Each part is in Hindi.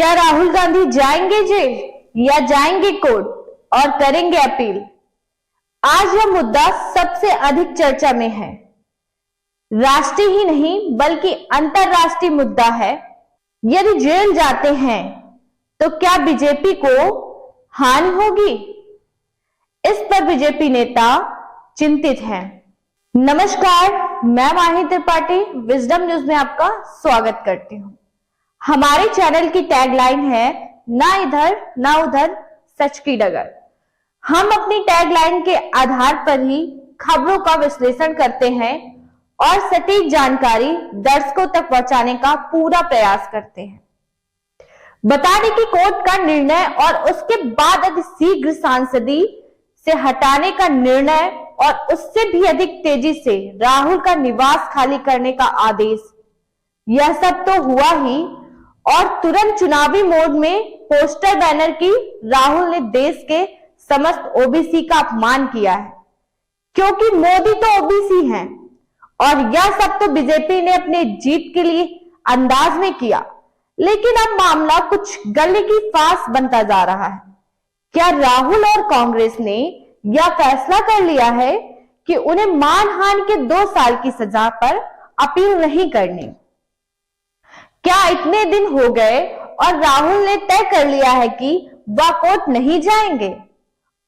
क्या राहुल गांधी जाएंगे जेल या जाएंगे कोर्ट और करेंगे अपील? आज यह मुद्दा सबसे अधिक चर्चा में है। राष्ट्रीय ही नहीं बल्कि अंतरराष्ट्रीय मुद्दा है। यदि जेल जाते हैं तो क्या बीजेपी को हानि होगी? इस पर बीजेपी नेता चिंतित हैं। नमस्कार, मैं माही त्रिपाठी विजडम न्यूज में आपका स्वागत करती हूं। हमारे चैनल की टैगलाइन है ना इधर ना उधर, सच की डगर। हम अपनी टैगलाइन के आधार पर ही खबरों का विश्लेषण करते हैं और सटीक जानकारी दर्शकों तक पहुंचाने का पूरा प्रयास करते हैं। बता दें कि कोर्ट का निर्णय और उसके बाद अतिशीघ्र सांसदी से हटाने का निर्णय और उससे भी अधिक तेजी से राहुल का निवास खाली करने का आदेश, यह सब तो हुआ ही और तुरंत चुनावी मोड में पोस्टर बैनर की राहुल ने देश के समस्त ओबीसी का अपमान किया है, क्योंकि मोदी तो ओबीसी हैं और यह सब तो बीजेपी ने अपने जीत के लिए अंदाज में किया। लेकिन अब मामला कुछ गले की फांस बनता जा रहा है। क्या राहुल और कांग्रेस ने यह फैसला कर लिया है कि उन्हें मानहानि के 2 साल की सजा पर अपील नहीं करनी? क्या इतने दिन हो गए और राहुल ने तय कर लिया है कि वह कोर्ट नहीं जाएंगे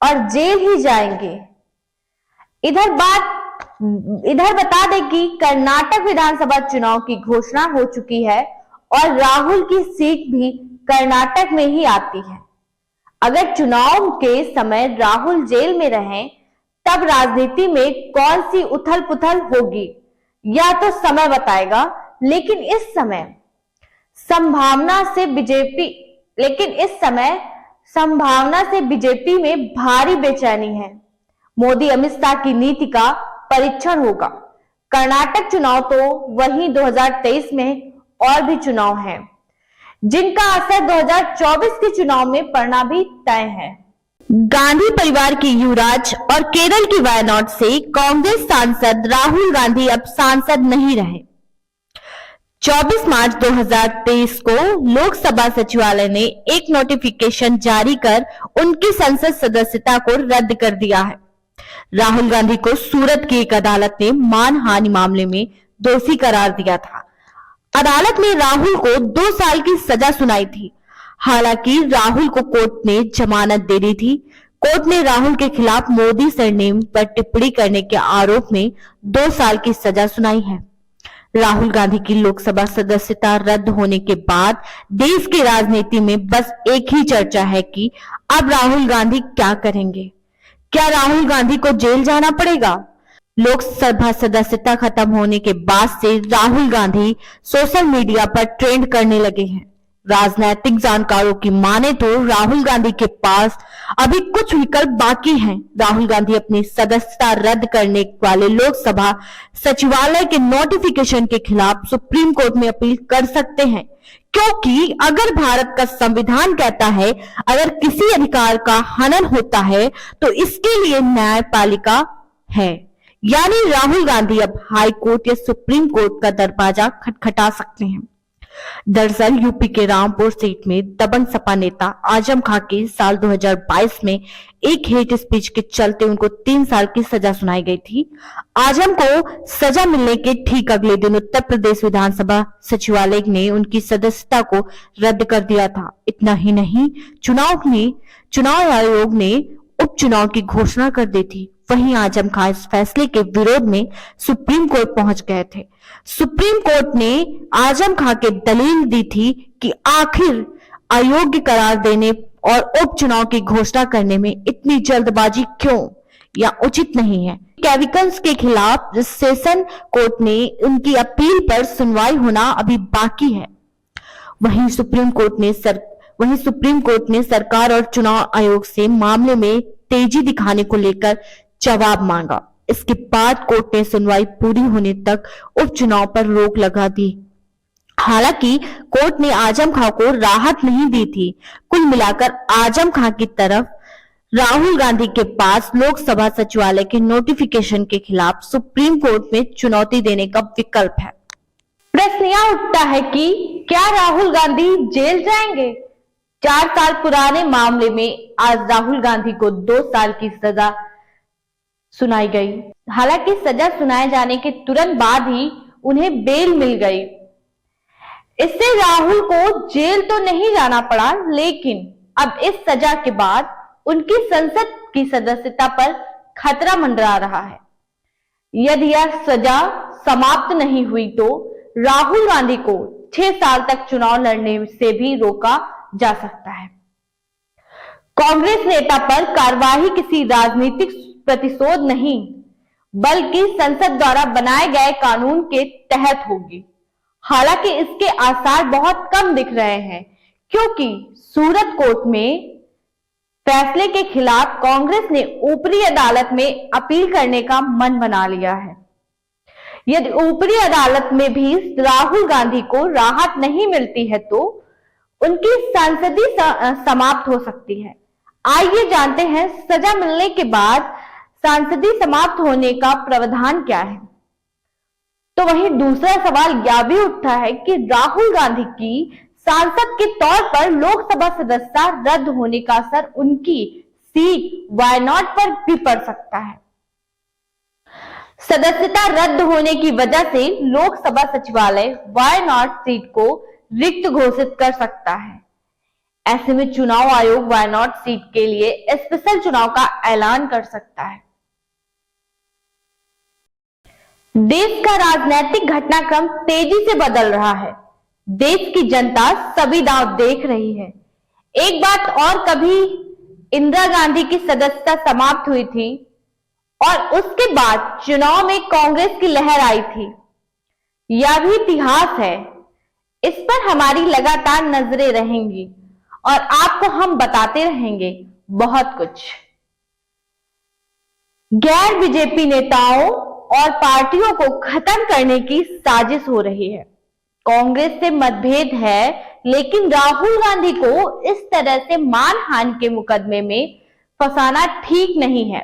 और जेल ही जाएंगे? इधर बता दें कि कर्नाटक विधानसभा चुनाव की घोषणा हो चुकी है और राहुल की सीट भी कर्नाटक में ही आती है। अगर चुनाव के समय राहुल जेल में रहें, तब राजनीति में कौन सी उथल पुथल होगी यह तो समय बताएगा। लेकिन इस समय संभावना से बीजेपी में भारी बेचैनी है। मोदी अमित शाह की नीति का परीक्षण होगा। कर्नाटक चुनाव तो वहीं 2023 में और भी चुनाव हैं, जिनका असर 2024 के चुनाव में पड़ना भी तय है। गांधी परिवार के युवराज और केरल की वायनाड से कांग्रेस सांसद राहुल गांधी अब सांसद नहीं रहे। 24 मार्च 2023 को लोकसभा सचिवालय ने एक नोटिफिकेशन जारी कर उनकी संसद सदस्यता को रद्द कर दिया है। राहुल गांधी को सूरत की एक अदालत ने मानहानि मामले में दोषी करार दिया था। अदालत ने राहुल को 2 साल की सजा सुनाई थी। हालांकि राहुल को कोर्ट ने जमानत दे दी थी। कोर्ट ने राहुल के खिलाफ मोदी सरनेम पर टिप्पणी करने के आरोप में 2 साल की सजा सुनाई है। राहुल गांधी की लोकसभा सदस्यता रद्द होने के बाद देश की राजनीति में बस एक ही चर्चा है कि अब राहुल गांधी क्या करेंगे। क्या राहुल गांधी को जेल जाना पड़ेगा? लोकसभा सदस्यता खत्म होने के बाद से राहुल गांधी सोशल मीडिया पर ट्रेंड करने लगे हैं। राजनीतिक जानकारों की माने तो राहुल गांधी के पास अभी कुछ विकल्प बाकी हैं। राहुल गांधी अपनी सदस्यता रद्द करने वाले लोकसभा सचिवालय के नोटिफिकेशन के खिलाफ सुप्रीम कोर्ट में अपील कर सकते हैं, क्योंकि अगर भारत का संविधान कहता है अगर किसी अधिकार का हनन होता है तो इसके लिए न्यायपालिका है। यानी राहुल गांधी अब हाई कोर्ट या सुप्रीम कोर्ट का दरवाजा खटखटा सकते हैं। दरअसल यूपी के रामपुर सीट में दबंग सपा नेता आजम खां की साल 2022 में एक हेट स्पीच के चलते उनको 3 साल की सजा सुनाई गई थी। आजम को सजा मिलने के ठीक अगले दिन उत्तर प्रदेश विधानसभा सचिवालय ने उनकी सदस्यता को रद्द कर दिया था। इतना ही नहीं, चुनाव आयोग ने उपचुनाव की घोषणा कर दी थी। वहीं आजम खां इस फैसले के विरोध में सुप्रीम कोर्ट पहुंच गए थे। सुप्रीम कोर्ट ने आजम खां के दलील दी थी कि आखिर अयोग्य करार देने और उपचुनाव की घोषणा करने में इतनी जल्दबाजी क्यों या उचित नहीं है। केविकल्स के खिलाफ सेशन कोर्ट ने उनकी अपील पर सुनवाई होना अभी बाकी है। वहीं सुप्रीम कोर्ट ने सरकार और चुनाव आयोग से मामले में तेजी दिखाने को लेकर जवाब मांगा। इसके बाद कोर्ट ने सुनवाई पूरी होने तक उपचुनाव पर रोक लगा दी। हालांकि कोर्ट ने आजम खां को राहत नहीं दी थी। कुल मिलाकर आजम खां की तरफ राहुल गांधी के पास लोकसभा सचिवालय के नोटिफिकेशन के खिलाफ सुप्रीम कोर्ट में चुनौती देने का विकल्प है। प्रश्न यह उठता है कि क्या राहुल गांधी जेल जाएंगे 4 साल पुराने मामले में आज राहुल गांधी को 2 साल की सजा सुनाई गई। हालांकि सजा सुनाए जाने के तुरंत बाद ही उन्हें बेल मिल गई। इससे राहुल को जेल तो नहीं जाना पड़ा, लेकिन अब इस सजा के बाद उनकी संसद की सदस्यता पर खतरा मंडरा रहा है। यदि यह सजा समाप्त नहीं हुई तो राहुल गांधी को 6 साल तक चुनाव लड़ने से भी रोका जा सकता है। कांग्रेस नेता पर कार्यवाही किसी राजनीतिक प्रतिशोध नहीं, बल्कि संसद द्वारा बनाए गए कानून के तहत होगी। हालांकि इसके आसार बहुत कम दिख रहे हैं, क्योंकि सूरत कोर्ट में फैसले के खिलाफ कांग्रेस ने ऊपरी अदालत में अपील करने का मन बना लिया है। यदि ऊपरी अदालत में भी राहुल गांधी को राहत नहीं मिलती है तो उनकी सांसदी समाप्त हो सकती है। आइए जानते हैं सजा मिलने के बाद सांसदी समाप्त होने का प्रावधान क्या है। तो वहीं दूसरा सवाल यह भी उठता है कि राहुल गांधी की सांसद के तौर पर लोकसभा सदस्यता रद्द होने का असर उनकी सीट वायनाड पर भी पड़ सकता है। सदस्यता रद्द होने की वजह से लोकसभा सचिवालय वायनाड सीट को रिक्त घोषित कर सकता है। ऐसे में चुनाव आयोग वायनाड सीट के लिए स्पेशल चुनाव का ऐलान कर सकता है। देश का राजनीतिक घटनाक्रम तेजी से बदल रहा है। देश की जनता सभी दांव देख रही है। एक बात और, कभी इंदिरा गांधी की सदस्यता समाप्त हुई थी और उसके बाद चुनाव में कांग्रेस की लहर आई थी। यह भी इतिहास है। इस पर हमारी लगातार नजरें रहेंगी और आपको हम बताते रहेंगे बहुत कुछ। गैर बीजेपी नेताओं और पार्टियों को खत्म करने की साजिश हो रही है। कांग्रेस से मतभेद है, लेकिन राहुल गांधी को इस तरह से मानहानि के मुकदमे में फंसाना ठीक नहीं है।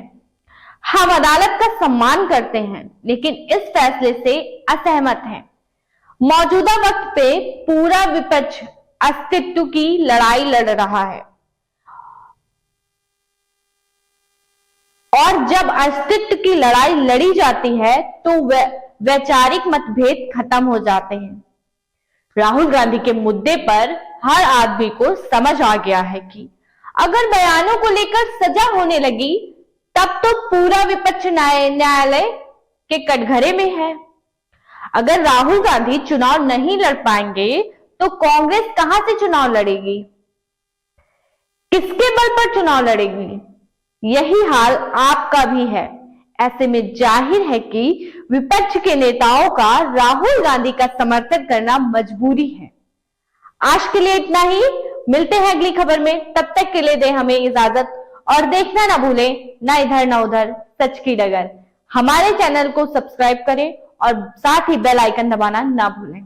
हम अदालत का सम्मान करते हैं, लेकिन इस फैसले से असहमत हैं। मौजूदा वक्त पे पूरा विपक्ष अस्तित्व की लड़ाई लड़ रहा है और जब अस्तित्व की लड़ाई लड़ी जाती है तो वैचारिक मतभेद खत्म हो जाते हैं। राहुल गांधी के मुद्दे पर हर आदमी को समझ आ गया है कि अगर बयानों को लेकर सजा होने लगी तब तो पूरा विपक्ष न्यायालय के कटघरे में है। अगर राहुल गांधी चुनाव नहीं लड़ पाएंगे तो कांग्रेस कहां से चुनाव लड़ेगी, किसके बल पर चुनाव लड़ेगी? यही हाल आपका भी है। ऐसे में जाहिर है कि विपक्ष के नेताओं का राहुल गांधी का समर्थन करना मजबूरी है। आज के लिए इतना ही, मिलते हैं अगली खबर में। तब तक के लिए दें हमें इजाजत और देखना ना भूलें, ना इधर ना उधर, सच की डगर। हमारे चैनल को सब्सक्राइब करें और साथ ही बेल आइकन दबाना ना भूलें।